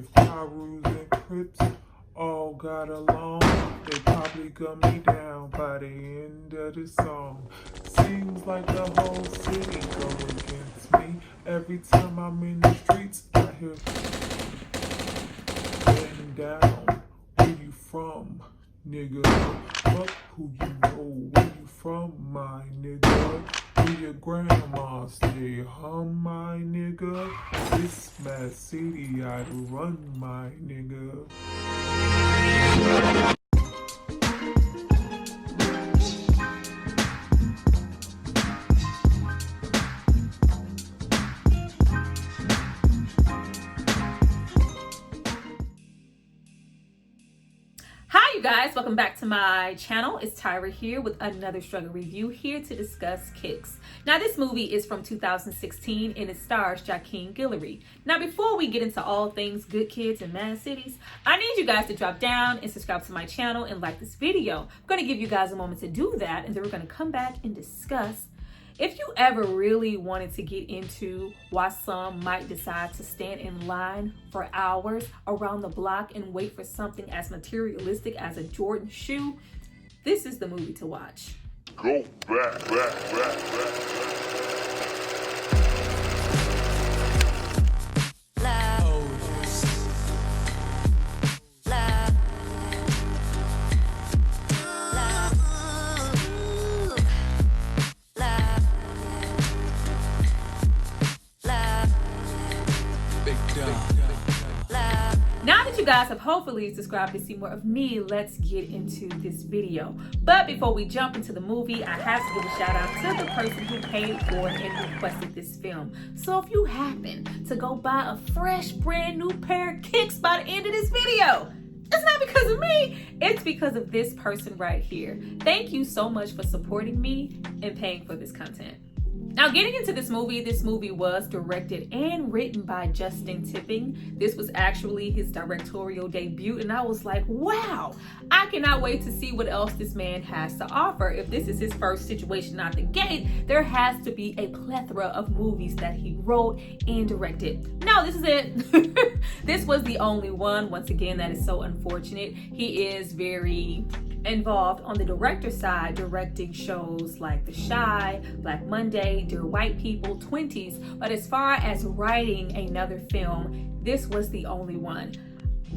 If Karus and Crips all got along, they probably gun me down by the end of the song. Seems like the whole city go against me. Every time I'm in the streets, I hear laying down. Where you from, nigga? Fuck who you know. Where you from, my nigga? Where your grandma stay, my nigga? This mad city I'd run, my nigga. Hi you guys, welcome back to my channel. It's Tyra here with another struggle review, here to discuss Kicks. Now this movie is from 2016 and it stars Jahking Guillory. Now before we get into all things good kids and mad cities, I need you guys to drop down and subscribe to my channel and like this video. I'm going to give you guys a moment to do that, and then we're going to come back and discuss. If you ever really wanted to get into why some might decide to stand in line for hours around the block and wait for something as materialistic as a Jordan shoe, this is the movie to watch. Go back. Now that you guys have hopefully subscribed to see more of me, let's get into this video. But before we jump into the movie, I have to give a shout out to the person who paid for it and requested this film. So if you happen to go buy a fresh brand new pair of Kicks by the end of this video, it's not because of me, it's because of this person right here. Thank you so much for supporting me and paying for this content. Now getting into this movie was directed and written by Justin Tipping. This was actually his directorial debut, and I was like, wow, I cannot wait to see what else this man has to offer. If this is his first situation out the gate, there has to be a plethora of movies that he wrote and directed. No, this is it. This was the only one. Once again, that is so unfortunate. He is very involved on the director side, directing shows like The Chi, Black Monday, Dear White People, 20s, but as far as writing another film, this was the only one.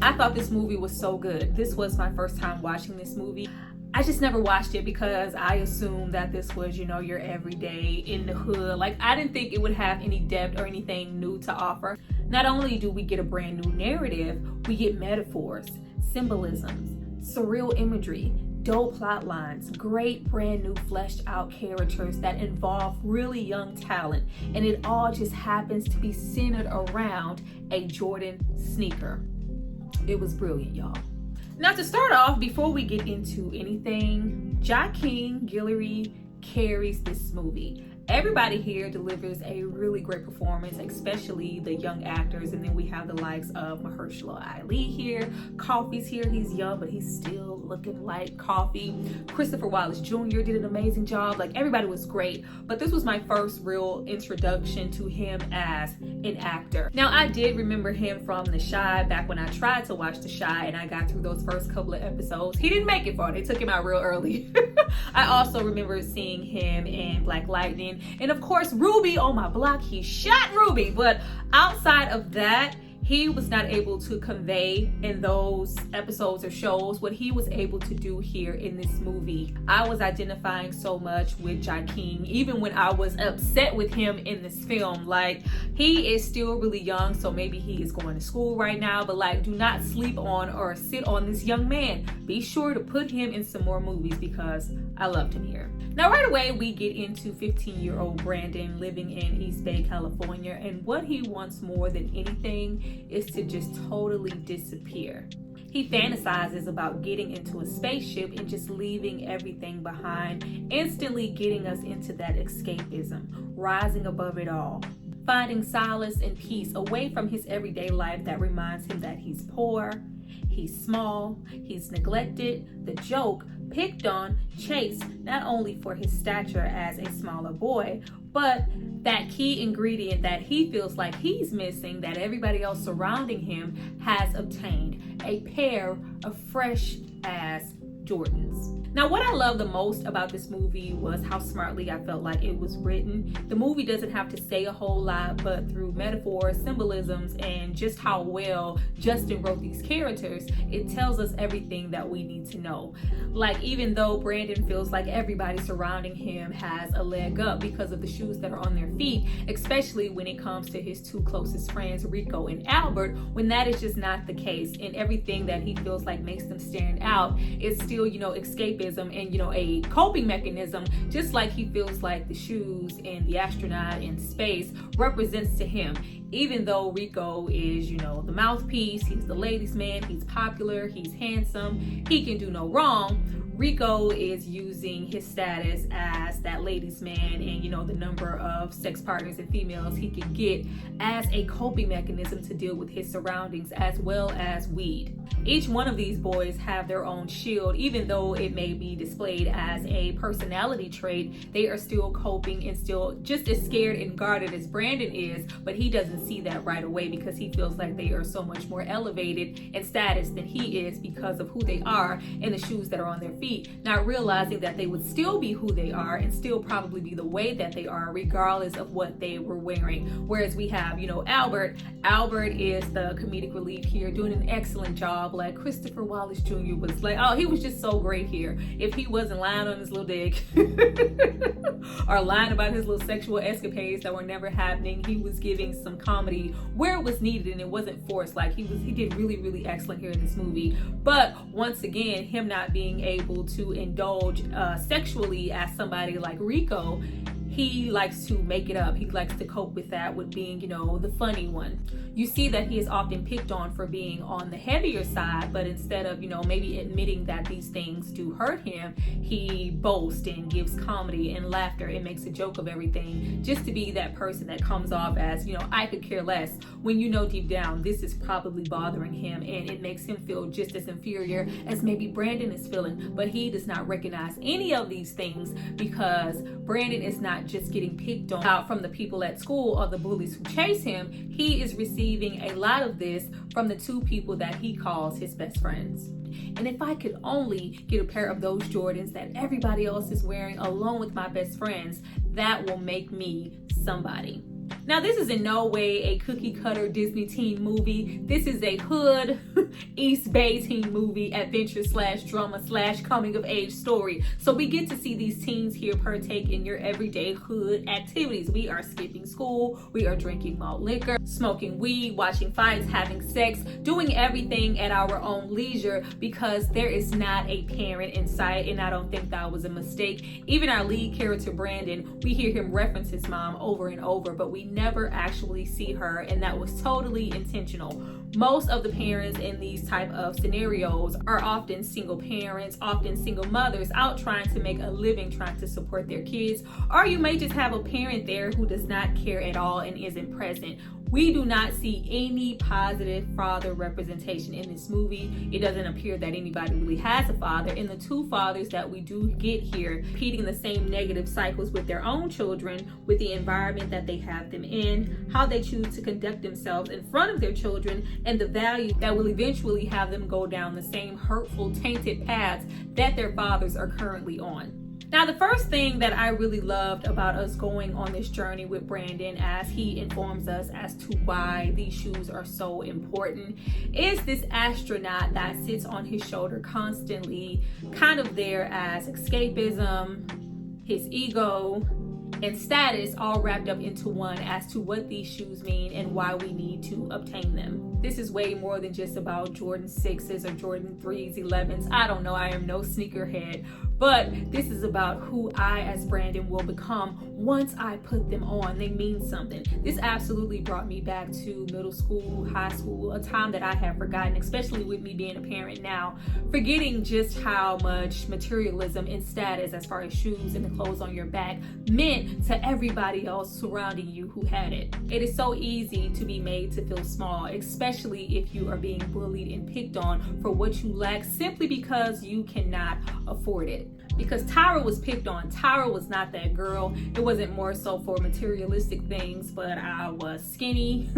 I thought this movie was so good. This was my first time watching this movie. I just never watched it because I assumed that this was, your everyday in the hood. Like, I didn't think it would have any depth or anything new to offer. Not only do we get a brand new narrative, we get metaphors, symbolisms, surreal imagery, dope plot lines, great brand new fleshed out characters that involve really young talent, and it all just happens to be centered around a Jordan sneaker. It was brilliant, y'all. Now to start off, before we get into anything, Jahking Guillory carries this movie. Everybody here delivers a really great performance, especially the young actors. And then we have the likes of Mahershala Ali here. Kofi's here. He's young, but he's still looking like Kofi. Christopher Wallace Jr. did an amazing job. Like, everybody was great. But this was my first real introduction to him as an actor. Now, I did remember him from The Chi back when I tried to watch The Chi and I got through those first couple of episodes. He didn't make it far. They took him out real early. I also remember seeing him in Black Lightning. And of course, Ruby on my block, he shot Ruby. But outside of that, he was not able to convey in those episodes or shows what he was able to do here in this movie. I was identifying so much with Jahking, even when I was upset with him in this film. Like, he is still really young, so maybe he is going to school right now, but like, do not sleep on or sit on this young man. Be sure to put him in some more movies because I loved him here. Now right away, we get into 15-year-old Brandon living in East Bay, California, and what he wants more than anything is to just totally disappear. He fantasizes about getting into a spaceship and just leaving everything behind, instantly getting us into that escapism, rising above it all, finding solace and peace away from his everyday life that reminds him that he's poor, he's small, he's neglected, the joke, picked on, chased, not only for his stature as a smaller boy, but that key ingredient that he feels like he's missing, that everybody else surrounding him has obtained: a pair of fresh ass Jordans. Now, what I love the most about this movie was how smartly I felt like it was written. The movie doesn't have to say a whole lot, but through metaphors, symbolisms, and just how well Justin wrote these characters, it tells us everything that we need to know. Like, even though Brandon feels like everybody surrounding him has a leg up because of the shoes that are on their feet, especially when it comes to his two closest friends, Rico and Albert, when that is just not the case, and everything that he feels like makes them stand out is still, escapism and, a coping mechanism, just like he feels like the shoes and the astronaut in space represents to him. Even though Rico is, the mouthpiece, he's the ladies' man, he's popular, he's handsome, he can do no wrong, Rico is using his status as that ladies' man and, the number of sex partners and females he can get as a coping mechanism to deal with his surroundings, as well as weed. Each one of these boys have their own shield. Even though it may be displayed as a personality trait, they are still coping and still just as scared and guarded as Brandon is, but he doesn't see that right away because he feels like they are so much more elevated in status than he is because of who they are and the shoes that are on their feet, not realizing that they would still be who they are and still probably be the way that they are regardless of what they were wearing. Whereas we have, Albert is the comedic relief here, doing an excellent job. Like Christopher Wallace Jr. was like, he was just so great here. If he wasn't lying on his little dick or lying about his little sexual escapades that were never happening, he was giving some comedy where it was needed and it wasn't forced. Like he did really, really excellent here in this movie. But once again, him not being able to indulge sexually as somebody like Rico, he likes to make it up. He likes to cope with that with being, the funny one. You see that he is often picked on for being on the heavier side, but instead of, maybe admitting that these things do hurt him, he boasts and gives comedy and laughter and makes a joke of everything just to be that person that comes off as, I could care less, when deep down this is probably bothering him and it makes him feel just as inferior as maybe Brandon is feeling. But he does not recognize any of these things because Brandon is not just getting picked on out from the people at school or the bullies who chase him. He is receiving a lot of this from the two people that he calls his best friends. And if I could only get a pair of those Jordans that everybody else is wearing along with my best friends, that will make me somebody. Now, this is in no way a cookie cutter Disney teen movie. This is a hood East Bay teen movie, adventure / drama / coming of age story. So we get to see these teens here partake in your everyday hood activities. We are skipping school, we are drinking malt liquor, smoking weed, watching fights, having sex, doing everything at our own leisure because there is not a parent in sight, and I don't think that was a mistake. Even our lead character, Brandon, we hear him reference his mom over and over, but we never actually see her, and that was totally intentional. Most of the parents in these type of scenarios are often single parents, often single mothers out trying to make a living, trying to support their kids, or you may just have a parent there who does not care at all and isn't present. We do not see any positive father representation in this movie. It doesn't appear that anybody really has a father, and the two fathers that we do get here repeating the same negative cycles with their own children, with the environment that they have them in, how they choose to conduct themselves in front of their children, and the value that will eventually have them go down the same hurtful, tainted paths that their fathers are currently on. Now, the first thing that I really loved about us going on this journey with Brandon as he informs us as to why these shoes are so important is this astronaut that sits on his shoulder constantly, kind of there as escapism, his ego, and status all wrapped up into one as to what these shoes mean and why we need to obtain them. This is way more than just about Jordan 6s or Jordan 3s, 11s. I don't know. I am no sneakerhead. But this is about who I, as Brandon, will become once I put them on. They mean something. This absolutely brought me back to middle school, high school, a time that I have forgotten, especially with me being a parent now, forgetting just how much materialism and status, as far as shoes and the clothes on your back, meant to everybody else surrounding you who had it. It is so easy to be made to feel small, especially if you are being bullied and picked on for what you lack simply because you cannot afford it. Because Tyra was picked on. Tyra was not that girl. It wasn't more so for materialistic things, but I was skinny,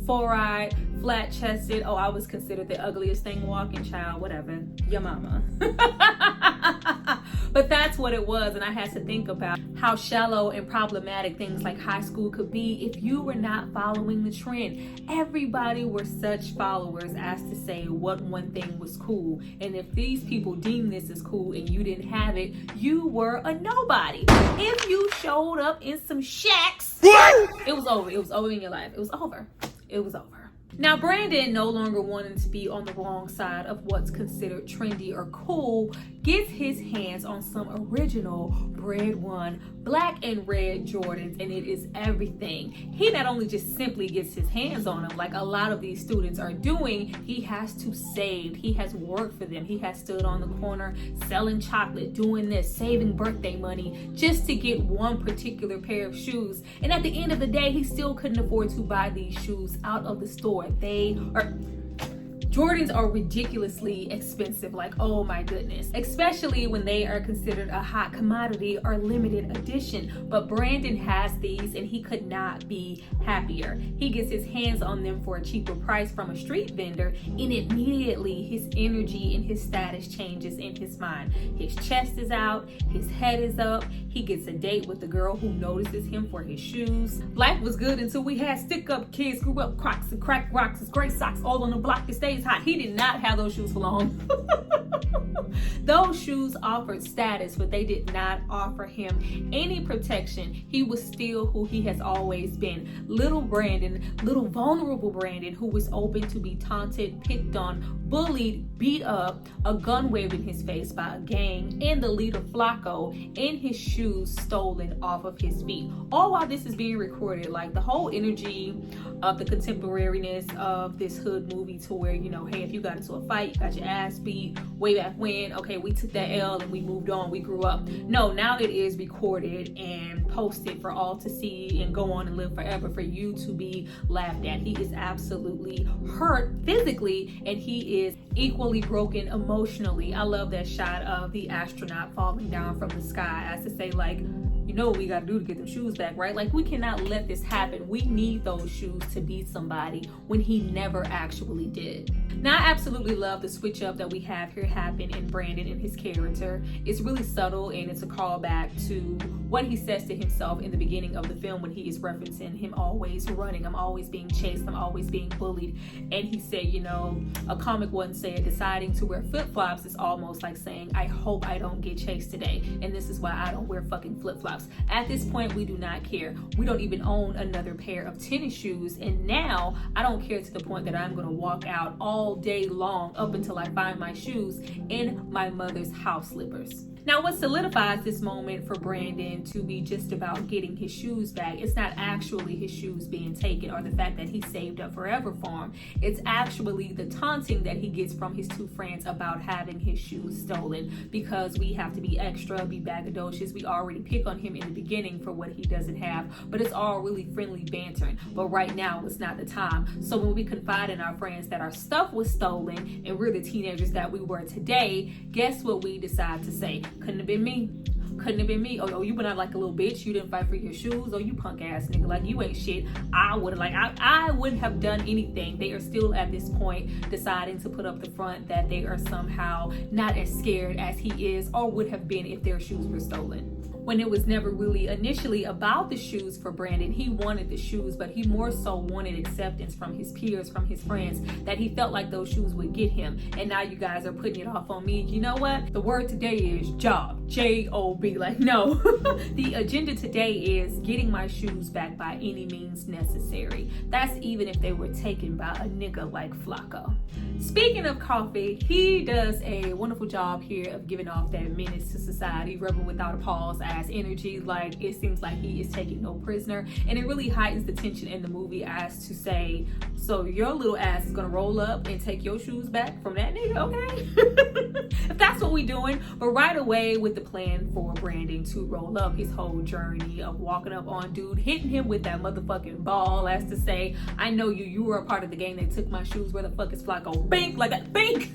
four-eyed, flat-chested. Oh, I was considered the ugliest thing walking, child, whatever. Your mama. But that's what it was, and I had to think about how shallow and problematic things like high school could be if you were not following the trend. Everybody were such followers as to say what one thing was cool, and if these people deemed this as cool and you didn't have it, you were a nobody. If you showed up in some shacks, it was over. It was over in your life. It was over. It was over. Now, Brandon, no longer wanting to be on the wrong side of what's considered trendy or cool, gets his hands on some original Bred One black and red Jordans, and it is everything. He not only just simply gets his hands on them like a lot of these students are doing, he has to save. He has worked for them. He has stood on the corner selling chocolate, doing this, saving birthday money just to get one particular pair of shoes. And at the end of the day, he still couldn't afford to buy these shoes out of the store. Jordans are ridiculously expensive, like, oh my goodness, especially when they are considered a hot commodity or limited edition. But Brandon has these and he could not be happier. He gets his hands on them for a cheaper price from a street vendor, and immediately his energy and his status changes in his mind. His chest is out, his head is up, he gets a date with the girl who notices him for his shoes. Life was good until we had stick-up kids, screw up Crocs and crack rocks and gray socks all on the block that stays hot. He did not have those shoes for long. Those shoes offered status, but they did not offer him any protection. He was still who he has always been. Little Brandon, little vulnerable Brandon, who was open to be taunted, picked on, bullied, beat up, a gun waved in his face by a gang, and the leader Flacco, and his shoes stolen off of his feet. All while this is being recorded, like the whole energy of the contemporariness of this hood movie, to where, you know, hey, if you got into a fight, you got your ass beat way back when, okay, we took that L and we moved on, we grew up. No, now it is recorded and posted for all to see and go on and live forever for you to be laughed at. He is absolutely hurt physically, and he is equally broken emotionally. I love that shot of the astronaut falling down from the sky, as to say, like, you know what we gotta do to get them shoes back, right? Like, we cannot let this happen. We need those shoes to beat somebody when he never actually did. Now, I absolutely love the switch up that we have here happen in Brandon and his character. It's really subtle, and it's a callback to what he says to himself in the beginning of the film when he is referencing him always running. I'm always being chased. I'm always being bullied. And he said, you know, a comic wouldn't say it, deciding to wear flip-flops is almost like saying, I hope I don't get chased today. And this is why I don't wear fucking flip-flops. At this point, we do not care. We don't even own another pair of tennis shoes. And now I don't care to the point that I'm going to walk out all day long up until I find my shoes in my mother's house slippers. Now, what solidifies this moment for Brandon to be just about getting his shoes back, it's not actually his shoes being taken or the fact that he saved up forever for him. It's actually the taunting that he gets from his two friends about having his shoes stolen, because we have to be extra, be braggadocious. We already pick on him in the beginning for what he doesn't have, but it's all really friendly bantering. But right now, it's not the time. So when we confide in our friends that our stuff was stolen and we're the teenagers that we were today, guess what we decide to say? Couldn't have been me. Couldn't have been me. Oh, you went out like a little bitch. You didn't fight for your shoes. Oh, you punk ass nigga. Like, you ain't shit. I wouldn't have done anything. They are still at this point deciding to put up the front that they are somehow not as scared as he is or would have been if their shoes were stolen. When it was never really initially about the shoes for Brandon. He wanted the shoes, but he more so wanted acceptance from his peers, from his friends, that he felt like those shoes would get him. And now you guys are putting it off on me. You know what? The word today is job. Job. be like, no. The agenda today is getting my shoes back by any means necessary. That's even if they were taken by a nigga like Flacco. Speaking of Kofi, he does a wonderful job here of giving off that menace to society, rebel without a pause ass energy. Like, it seems like he is taking no prisoner, and it really heightens the tension in the movie as to say, so your little ass is gonna roll up and take your shoes back from that nigga, okay? If that's what we doing. But right away with the plan for Brandon to roll up, his whole journey of walking up on dude, hitting him with that motherfucking ball as to say, I know you were a part of the gang that took my shoes, where the fuck is Flacco? Bink, like a bink.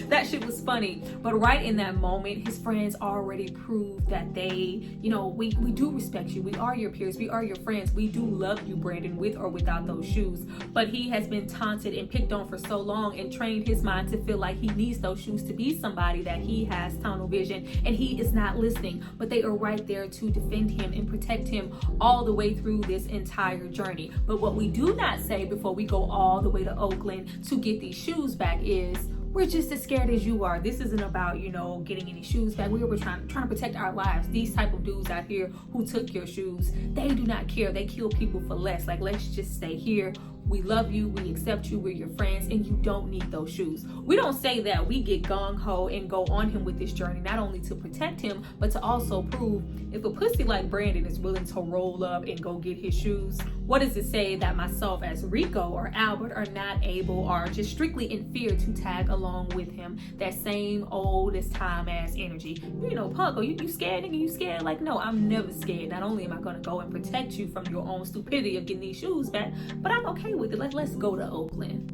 That shit was funny. But right in that moment, his friends already proved that they, you know, we do respect you. We are your peers. We are your friends. We do love you, Brandon, with or without those shoes. But he has been taunted and picked on for so long and trained his mind to feel like he needs those shoes to be somebody, that he has tunnel vision and he is not listening. But they are right there to defend him and protect him all the way through this entire journey. But what we do not say before we go all the way to Oakland to get these shoes back is, we're just as scared as you are. This isn't about, you know, getting any shoes back. We were trying to protect our lives. These type of dudes out here who took your shoes, they do not care. They kill people for less. Like, let's just stay here. We love you, we accept you, we're your friends, and you don't need those shoes. We don't say that. We get gung-ho and go on him with this journey, not only to protect him, but to also prove if a pussy like Brandon is willing to roll up and go get his shoes, what does it say that myself as Rico or Albert are not able, or just strictly in fear to tag along with him? That same old as time ass energy. You know, Punko, you scared, nigga? You scared? Like, no, I'm never scared. Not only am I gonna go and protect you from your own stupidity of getting these shoes back, but I'm okay with it. Let's go to Oakland.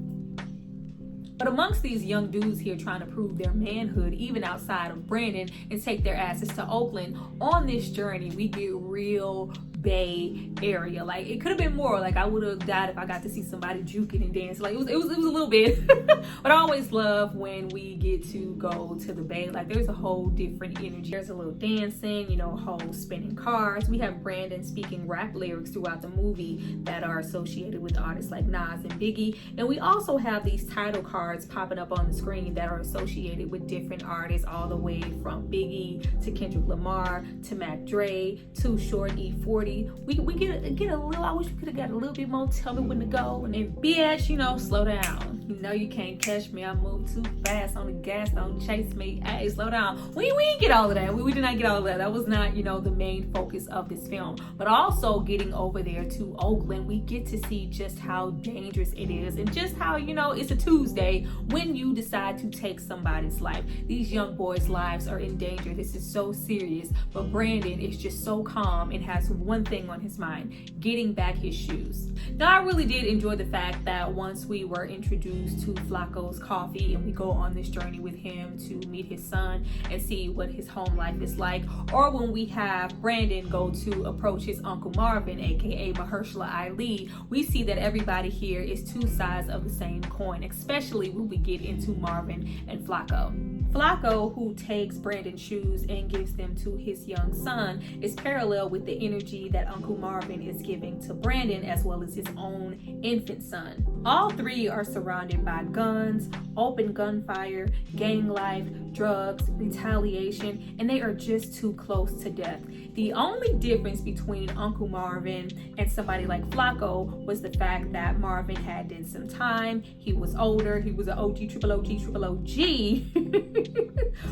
But amongst these young dudes here trying to prove their manhood, even outside of Brandon, and take their asses to Oakland, on this journey, we get real Bay Area. Like, it could have been more. Like, I would have died if I got to see somebody juking and dance. Like, it was a little bit. But I always love when we get to go to the Bay. Like, there's a whole different energy. There's a little dancing, you know, whole spinning cars. We have Brandon speaking rap lyrics throughout the movie that are associated with artists like Nas and Biggie. And we also have these title cards popping up on the screen that are associated with different artists, all the way from Biggie to Kendrick Lamar to Mac Dre to Short E40. We get a little, I wish we could have got a little bit more. Tell me when to go. And then, bitch, you know, slow down. You know you can't catch me. I move too fast on the gas. Don't chase me. Hey, slow down. We didn't get all of that. We did not get all of that. That was not, you know, the main focus of this film. But also getting over there to Oakland, we get to see just how dangerous it is, and just how, you know, it's a Tuesday when you decide to take somebody's life. These young boys' lives are in danger. This is so serious. But Brandon is just so calm and has one thing on his mind: getting back his shoes. Now, I really did enjoy the fact that once we were introduced to Flacco's Kofi and we go on this journey with him to meet his son and see what his home life is like, or when we have Brandon go to approach his Uncle Marvin, aka Mahershala Ali, we see that everybody here is two sides of the same coin, especially when we get into Marvin and Flacco. Flacco, who takes Brandon's shoes and gives them to his young son, is parallel with the energy that Uncle Marvin is giving to Brandon, as well as his own infant son. All three are surrounded by guns, open gunfire, gang life, drugs, retaliation, and they are just too close to death. The only difference between Uncle Marvin and somebody like Flacco was the fact that Marvin had done some time, he was older, he was an OG, triple OG.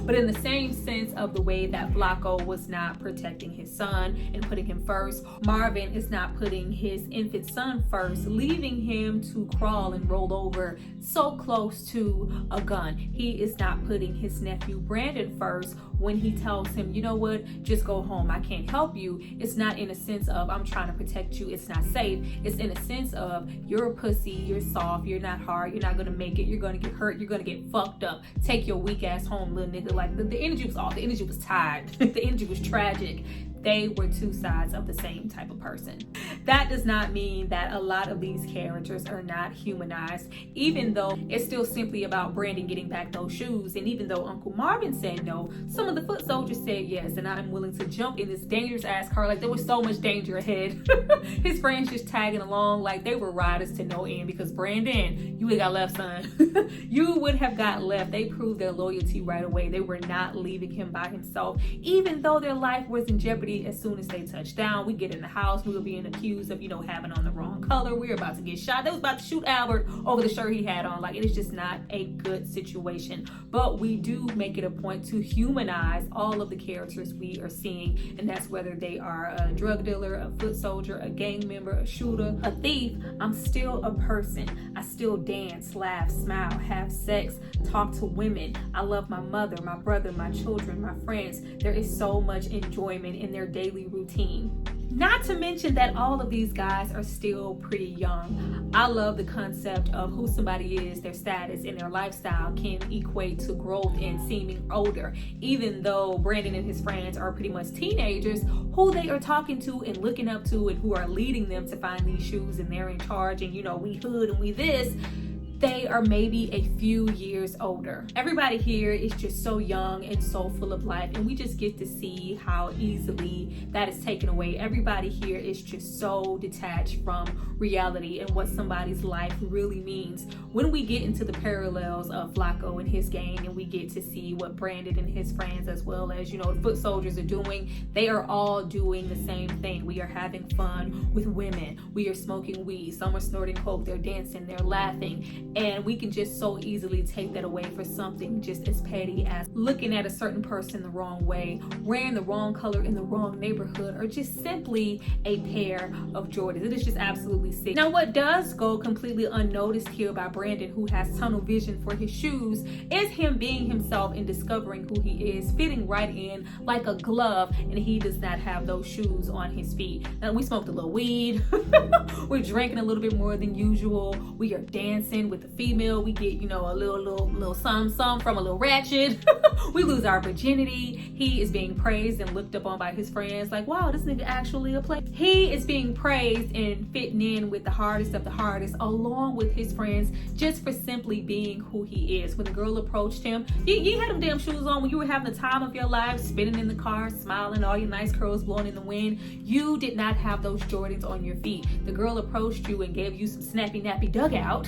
But in the same sense of the way that Flacco was not protecting his son and putting him first, Marvin is not putting his infant son first, leaving him to crawl and roll over so close to a gun. He is not putting his nephew Brandon first when he tells him, you know what, just go home, I can't help you. It's not in a sense of I'm trying to protect you, it's not safe. It's in a sense of you're a pussy, you're soft, you're not hard, you're not gonna make it, you're gonna get hurt, you're gonna get fucked up. Take your weak ass home, little nigga. Like, the energy was off, the energy was tired, the energy was tragic. They were two sides of the same type of person. that does not mean that a lot of these characters are not humanized, even though it's still simply about Brandon getting back those shoes. And even though Uncle Marvin said no, some of the foot soldiers said yes, and I'm willing to jump in this dangerous ass car. Like, there was so much danger ahead. His friends just tagging along like they were riders to no end, because Brandon, you would have got left, son. You would have got left. They proved their loyalty right away. They were not leaving him by himself, even though their life was in jeopardy. As soon as they touched down, we get in the house, we were being accused of, having on the wrong color. We were about to get shot. They was about to shoot Albert over the shirt he had on. Like, it is just not a good situation. But we do make it a point to humanize all of the characters we are seeing, and that's whether they are a drug dealer, a foot soldier, a gang member, a shooter, a thief. I'm still a person. I still dance, laugh, smile, have sex, talk to women. I love my mother, my brother, my children, my friends. There is so much enjoyment in their daily routine. Not to mention that all of these guys are still pretty young. I love the concept of who somebody is, their status, and their lifestyle can equate to growth and seeming older, even though Brandon and his friends are pretty much teenagers who they are talking to and looking up to, and who are leading them to find these shoes, and they're in charge, and we hood and we this. They are maybe a few years older. Everybody here is just so young and so full of life, and we just get to see how easily that is taken away. Everybody here is just so detached from reality and what somebody's life really means. When we get into the parallels of Flacco and his gang, and we get to see what Brandon and his friends, as well as the foot soldiers, are doing, they are all doing the same thing. We are having fun with women. We are smoking weed. Some are snorting coke. They're dancing. They're laughing. And we can just so easily take that away for something just as petty as looking at a certain person the wrong way, wearing the wrong color in the wrong neighborhood, or just simply a pair of Jordans. It is just absolutely sick. Now, what does go completely unnoticed here by Brandon, who has tunnel vision for his shoes, is him being himself and discovering who he is, fitting right in like a glove, and he does not have those shoes on his feet. Now, we smoked a little weed. We're drinking a little bit more than usual. We are dancing with the female. We get, a little some from a little ratchet. We lose our virginity. He is being praised and looked up on by his friends like, wow, this nigga actually a play. He is being praised and fitting in with the hardest of the hardest, along with his friends, just for simply being who he is. When the girl approached him, you had them damn shoes on when you were having the time of your life, spinning in the car, smiling, all your nice curls blowing in the wind. You did not have those Jordans on your feet. The girl approached you and gave you some snappy nappy dugout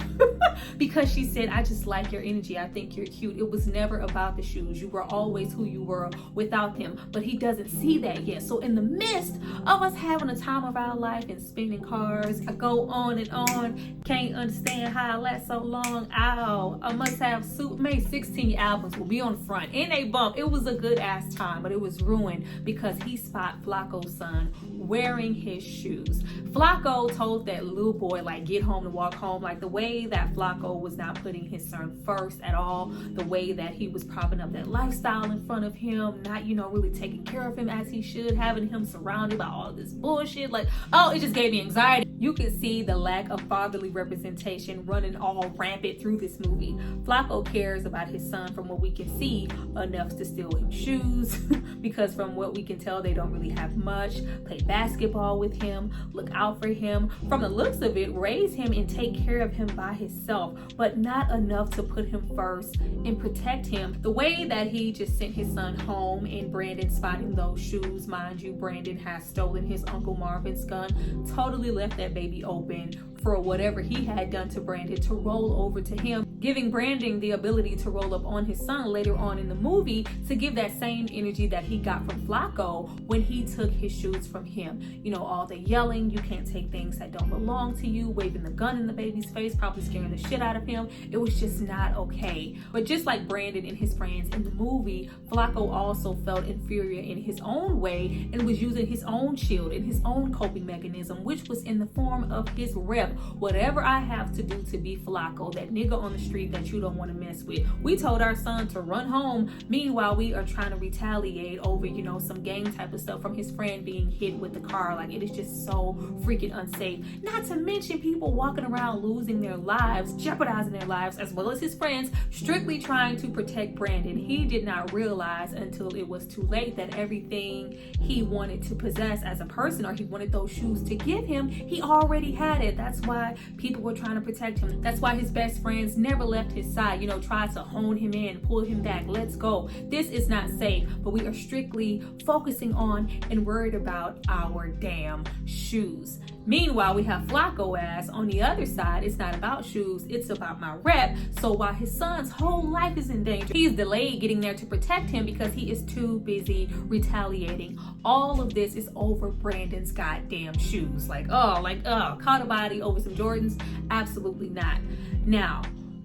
because she said, I just like your energy. I think you're cute. It was never about the shoes. You were always who you were without them. But he doesn't see that yet. So in the midst of us having a time of our life and spinning cars, I go on and on. Can't understand how I last so long. Ow. I must have made 16 albums. Will be on the front. In a bump. It was a good ass time, but it was ruined because he spot Flacco's son wearing his shoes. Flacco told that little boy, like, get home and walk home. Like, the way that Flacco was not putting his son first at all, the way that he was propping up that lifestyle in front of him, not, really taking care of him as he should, having him surrounded by all this bullshit. Like, oh, it just gave me anxiety. You can see the lack of fatherly representation running all rampant through this movie. Flacco cares about his son, from what we can see, enough to steal him shoes because from what we can tell, they don't really have much. Play basketball with him, look out for him. From the looks of it, raise him and take care of him by himself, but not enough to put him first and protect him. The way that he just sent his son home and Brandon spotting those shoes, mind you, Brandon has stolen his Uncle Marvin's gun, totally left that baby open for whatever he had done to Brandon to roll over to him, giving Brandon the ability to roll up on his son later on in the movie to give that same energy that he got from Flacco when he took his shoes from him. All the yelling, you can't take things that don't belong to you, waving the gun in the baby's face, probably scaring the shit out of him. It was just not okay. But just like Brandon and his friends in the movie, Flacco also felt inferior in his own way and was using his own shield and his own coping mechanism, which was in the form of his rep, whatever I have to do to be Flacco, that nigga on the street that you don't want to mess with. We told our son to run home. Meanwhile, we are trying to retaliate over, you know, some gang type of stuff from his friend being hit with the car. Like, it is just so freaking unsafe. Not to mention people walking around losing their lives, jeopardizing their lives, as well as his friends, strictly trying to protect Brandon. He did not realize until it was too late that everything he wanted to possess as a person, or he wanted those shoes to give him, he already had it. That's why people were trying to protect him. That's why his best friends never left his side, you know, tried to hone him in, pull him back. Let's go. This is not safe. But we are strictly focusing on and worried about our damn shoes. Meanwhile, we have Flacco ass on the other side. It's not about shoes, it's about my rep. So while his son's whole life is in danger, he's delayed getting there to protect him because he is too busy retaliating. All of this is over Brandon's goddamn shoes. Caught a body over some Jordans? Absolutely not. Now,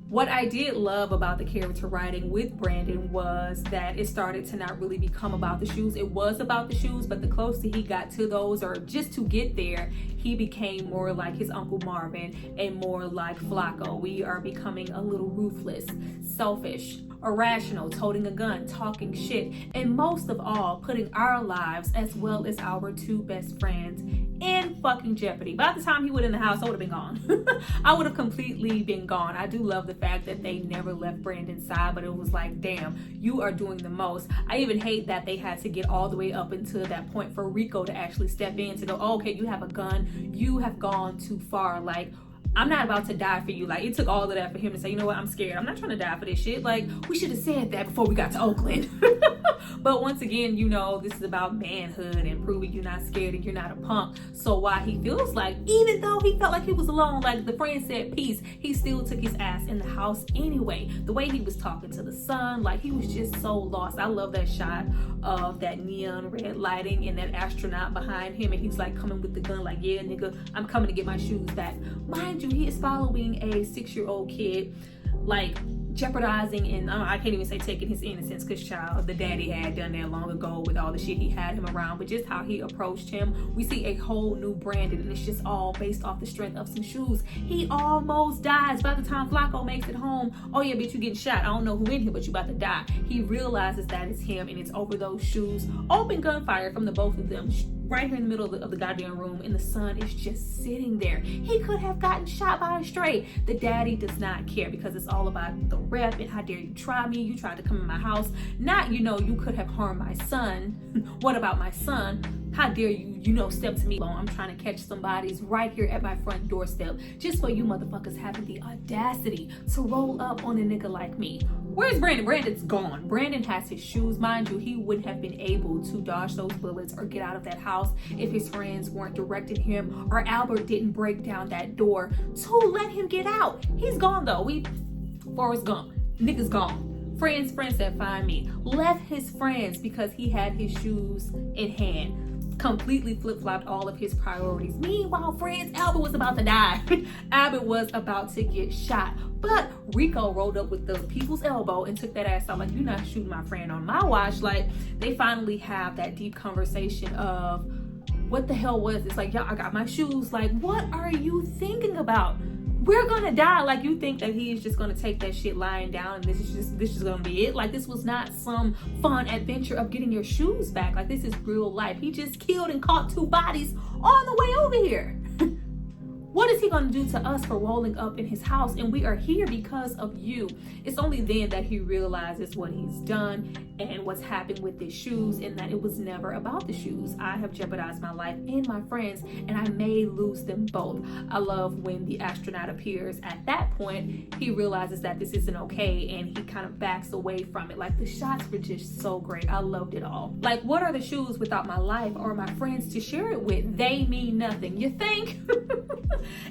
what I did love about the character writing with Brandon was that it started to not really become about the shoes. It was about the shoes, but the closer he got to those, or just to get there, he became more like his Uncle Marvin and more like Flacco. We are becoming a little ruthless, selfish, irrational, toting a gun, talking shit, and most of all, putting our lives as well as our two best friends in fucking jeopardy. By the time he was in the house, I would have been gone. I would have completely been gone. I do love the fact that they never left Brandon's side, but it was like, damn, you are doing the most. I even hate that they had to get all the way up until that point for Rico to actually step in to go, oh, okay, you have a gun, you have gone too far. Like, I'm not about to die for you. Like, it took all of that for him to say, you know what, I'm scared. I'm not trying to die for this shit. Like, we should have said that before we got to Oakland. But once again, you know, this is about manhood and proving you're not scared and you're not a punk. So while he feels like, even though he felt like he was alone, like the friend said peace, he still took his ass in the house anyway. The way he was talking to the sun, like, he was just so lost. I love that shot of that neon red lighting and that astronaut behind him, and he's like coming with the gun, like, yeah, nigga, I'm coming to get my shoes back. Mind you, he is following a 6-year-old kid, like, jeopardizing and I can't even say taking his innocence, because child, the daddy had done that long ago with all the shit he had him around. But just how he approached him, we see a whole new Brandon, and it's just all based off the strength of some shoes. He almost dies. By the time Flacco makes it home, oh yeah, bitch, you getting shot, I don't know who in here, but you about to die. He realizes that it's him, and it's over those shoes. Open gunfire from the both of them, right here in the middle of the goddamn room, and the son is just sitting there. He could have gotten shot by a stray. The daddy does not care, because it's all about the rep and how dare you try me. You tried to come in my house. Not, you know, you could have harmed my son. What about my son? How dare you, you know, step to me alone. I'm trying to catch some bodies right here at my front doorstep, just for you motherfuckers having the audacity to roll up on a nigga like me. Where's Brandon? Brandon's gone. Brandon has his shoes. Mind you, he wouldn't have been able to dodge those bullets or get out of that house if his friends weren't directing him, or Albert didn't break down that door to let him get out. He's gone though. Forrest Gump. Nigga's gone. Friends that find me. Left his friends because he had his shoes in hand. Completely flip-flopped all of his priorities. Meanwhile, friends, Albert was about to die. Albert was about to get shot. But Rico rolled up with the people's elbow and took that ass out. Like, you're not shooting my friend on my watch. Like, they finally have that deep conversation of, what the hell was this? Like, y'all, I got my shoes. Like, what are you thinking about? We're gonna die. Like, you think that he is just gonna take that shit lying down and this is gonna be it? Like, this was not some fun adventure of getting your shoes back. Like, this is real life. He just killed and caught 2 bodies on the way over here. What is he gonna do to us for rolling up in his house? And we are here because of you. It's only then that he realizes what he's done and what's happened with his shoes, and that it was never about the shoes. I have jeopardized my life and my friends, and I may lose them both. I love when the astronaut appears. At that point, he realizes that this isn't okay, and he kind of backs away from it. Like, the shots were just so great. I loved it all. Like, what are the shoes without my life or my friends to share it with? They mean nothing. You think?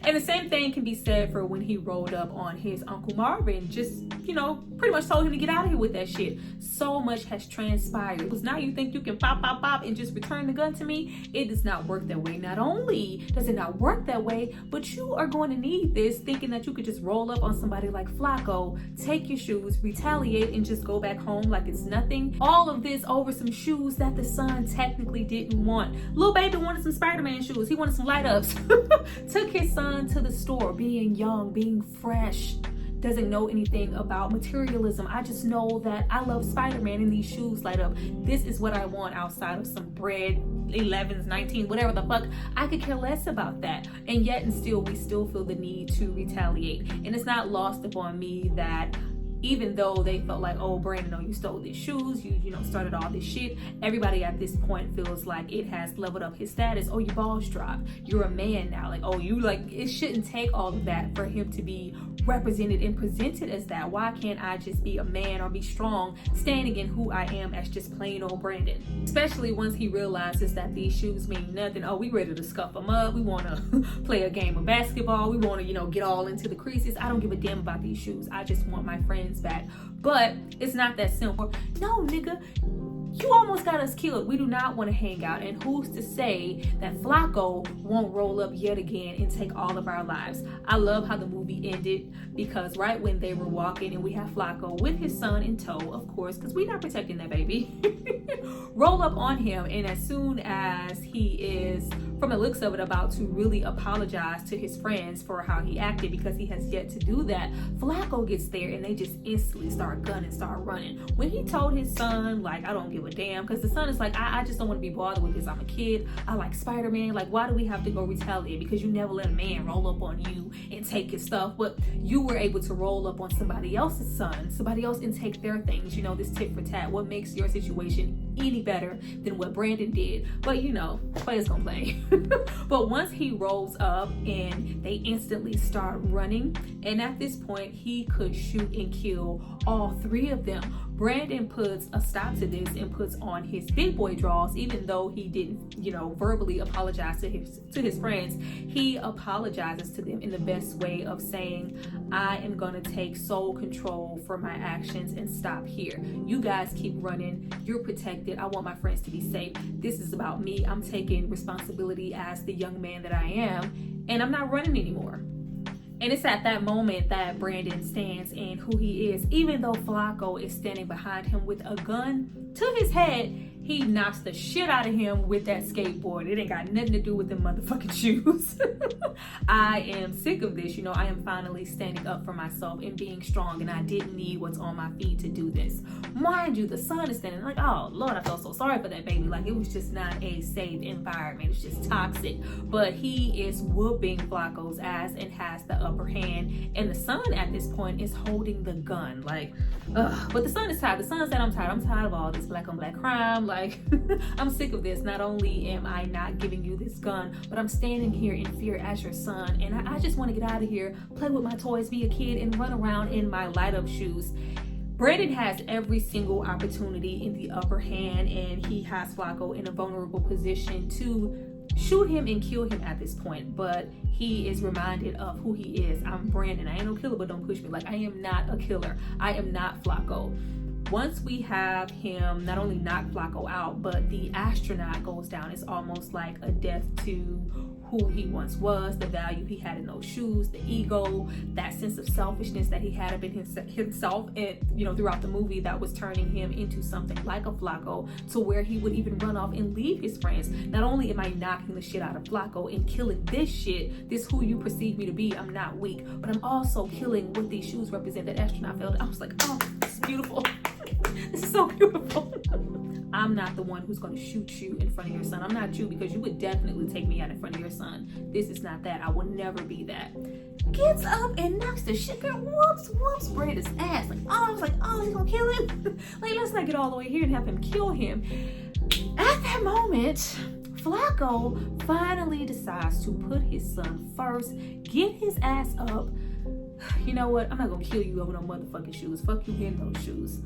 And the same thing can be said for when he rolled up on his Uncle Marvin. Just, you know, pretty much told him to get out of here with that shit. So much much has transpired. Because now you think you can pop, pop, pop and just return the gun to me? It does not work that way. Not only does it not work that way, but you are going to need this thinking that you could just roll up on somebody like Flacco, take your shoes, retaliate, and just go back home like it's nothing. All of this over some shoes that the son technically didn't want. Lil baby wanted some Spider-Man shoes. He wanted some light ups. Took his son to the store, being young, being fresh. Doesn't know anything about materialism. I just know that I love Spider-Man and these shoes light up. This is what I want outside of some bread, 11s, 19, whatever the fuck. I could care less about that. And yet and still, we still feel the need to retaliate. And it's not lost upon me that even though they felt like, oh, Brandon, you stole these shoes, you know, started all this shit, everybody at this point feels like it has leveled up his status. Oh, your balls dropped. You're a man now. Like, oh, you like, it shouldn't take all of that for him to be represented and presented as that. Why can't I just be a man or be strong, standing in who I am as just plain old Brandon? Especially once he realizes that these shoes mean nothing. Oh, we ready to scuff them up. We want to play a game of basketball. We want to, you know, get all into the creases. I don't give a damn about these shoes. I just want my friends back. But it's not that simple. No, nigga, you almost got us killed. We do not want to hang out. And who's to say that Flacco won't roll up yet again and take all of our lives? I love how the movie ended, because right when they were walking and we have Flacco with his son in tow, of course, because we're not protecting that baby, roll up on him. And as soon as he is, from the looks of it, about to really apologize to his friends for how he acted, because he has yet to do that, Flacco gets there and they just instantly start gunning, start running. When he told his son, like, I don't give a damn, because the son is like, I just don't want to be bothered with this. I'm a kid. I like Spider-Man. Like, why do we have to go retaliate? Because you never let a man roll up on you and take his stuff. But you were able to roll up on somebody else's son, somebody else, and take their things. You know, this tit for tat. What makes your situation any better than what Brandon did? But you know, players gonna play. But once he rolls up and they instantly start running, and at this point he could shoot and kill all three of them. Brandon puts a stop to this and puts on his big boy draws, even though he didn't, you know, verbally apologize to his friends. He apologizes to them in the best way of saying, I am gonna take sole control for my actions and stop here. You guys keep running. You're protected. I want my friends to be safe. This is about me. I'm taking responsibility as the young man that I am, and I'm not running anymore. And it's at that moment that Brandon stands in who he is. Even though Flacco is standing behind him with a gun to his head, he knocks the shit out of him with that skateboard. It ain't got nothing to do with them motherfucking shoes. I am sick of this. You know, I am finally standing up for myself and being strong, and I didn't need what's on my feet to do this. Mind you, the son is standing like, oh Lord, I felt so sorry for that baby. Like, it was just not a safe environment. It's just toxic. But he is whooping Flacco's ass and has the upper hand. And the son at this point is holding the gun. Like, ugh. But the son is tired. The son said, I'm tired. I'm tired of all this black on black crime. Like, I'm sick of this. Not only am I not giving you this gun, but I'm standing here in fear as your son. And I just want to get out of here, play with my toys, be a kid, and run around in my light up shoes. Brandon has every single opportunity in the upper hand, and he has Flacco in a vulnerable position to shoot him and kill him at this point. But he is reminded of who he is. I'm Brandon. I ain't no killer, but don't push me. Like, I am not a killer. I am not Flacco. Once we have him not only knock Flacco out, but the astronaut goes down. It's almost like a death to who he once was, the value he had in those shoes, the ego, that sense of selfishness that he had up in himself, and you know, throughout the movie, that was turning him into something like a Flacco, to where he would even run off and leave his friends. Not only am I knocking the shit out of Flacco and killing this shit, this who you perceive me to be, I'm not weak, but I'm also killing what these shoes represent. That astronaut felt. I was like, oh, it's beautiful. This is so beautiful. I'm not the one who's going to shoot you in front of your son. I'm not you, because you would definitely take me out in front of your son. This is not that. I will never be that. Gets up and knocks the shit out, whoops Brandon's ass. Like, oh, I was like, oh, he's gonna kill him. Like, let's not get all the way here and have him kill him. At that moment, Flacco finally decides to put his son first, get his ass up. You know what? I'm not gonna kill you over no motherfucking shoes. Fuck you in those shoes.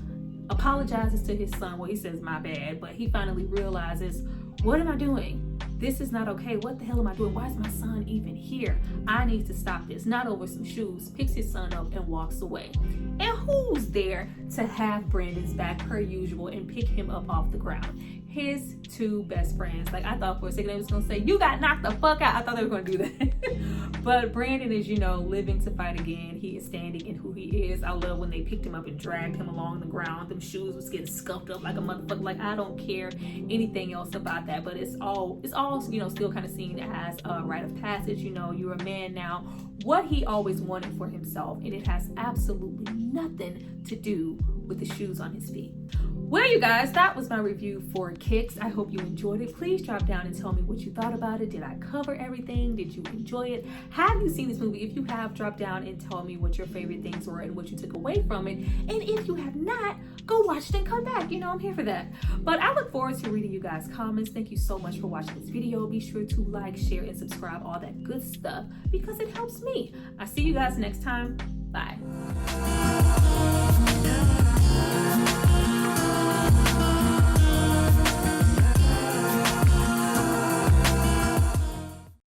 Apologizes to his son. Well, he says, my bad, but he finally realizes, what am I doing? This is not okay. What the hell am I doing? Why is my son even here? I need to stop this. Not over some shoes. Picks his son up and walks away. And who shoes there to have Brandon's back per usual and pick him up off the ground. His two best friends. Like, I thought for a second they was gonna say, you got knocked the fuck out. I thought they were gonna do that. But Brandon is, you know, living to fight again. He is standing in who he is. I love when they picked him up and dragged him along the ground. Them shoes was getting scuffed up like a motherfucker. Like, I don't care anything else about that. But it's all, you know, still kind of seen as a rite of passage. You know, you're a man now. What he always wanted for himself. And it has absolutely nothing to do with the shoes on his feet. Well, you guys, that was my review for Kicks. I hope you enjoyed it. Please drop down and tell me what you thought about it. Did I cover everything? Did you enjoy it? Have you seen this movie? If you have, drop down and tell me what your favorite things were and what you took away from it. And if you have not, go watch it and come back. You know, I'm here for that. But I look forward to reading you guys' comments. Thank you so much for watching this video. Be sure to like, share, and subscribe, all that good stuff, because it helps me. I'll see you guys next time. Bye.